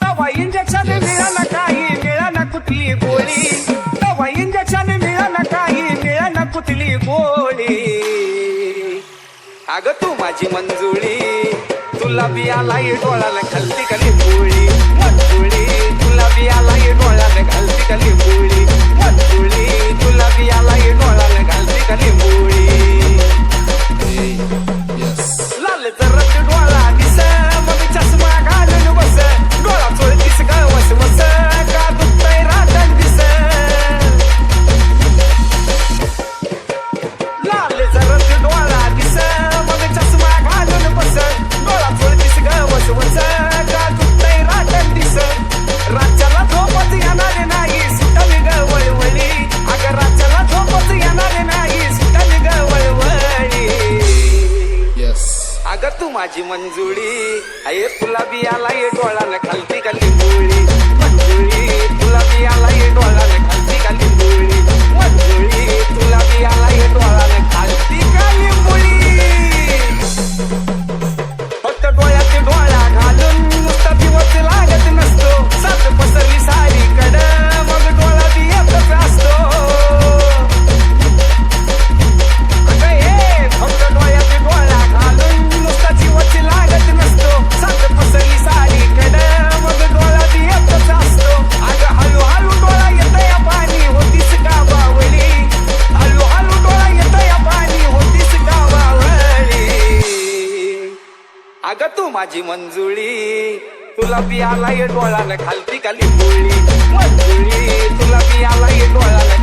दवा इंजेक्शन मिळालं काही मिळालं कुठली गोळी दवा इंजेक्शन मिळालं काही मिळालं कुठली गोळी अगं तू माझी मंजुळी तुला बी आलाय डोळ्याला घालती कली बोळी मंजुळी तुला बी आलाय डोळ्याला घालती कली बोळी मंजुळी तुला बी आलाय डोळ्याला घालती कली बोळी लाल जरत डोळा दिस मग चष्मा घालून बस डोळा चोळतीस ग वस वस का दुखतय रातन दिस लाल जरत डोळा दिस मग चष्मा घालून बस डोळा चोळतीस ग वस वस का दुखतय रातन दिस रातच्याला झोपच येणार नाही सुटली ग वळवळी अगं रातच्याला झोपच येणार नाही सुटली ग वळवळी अगं तू माझी मंजुळी अये तुला बी आलाय डोळ्याला खालती खाली बोळी मंजुळी तुला बी आलाय डोळ्याला खालती खाली बोळी मंजुळी तुला बी आलाय डोळ्याला खालती खाली बोळी फक्त डोळ्यात डोळा घालून नुसता दिवस लागत नसतो सात पसरली सारी कड मग डोळा बी एकच असतो अगं हे फक्त डोळ्यात डोळा घालून नुसता जीवच लागत नसतो सात पसरली सारी कड मग डोळा बी एकच असतो अगं हळूहळू डोळा येतया पाणी होतीस का बावळी हळूहळू डोळा येतया पाणी होतीस का बावळी अगं तू माझी मंजुळी तुला बी आलाय डोळ्याला खालती खाली बोळी मंजुळी तुला बी आलाय डोळ्याला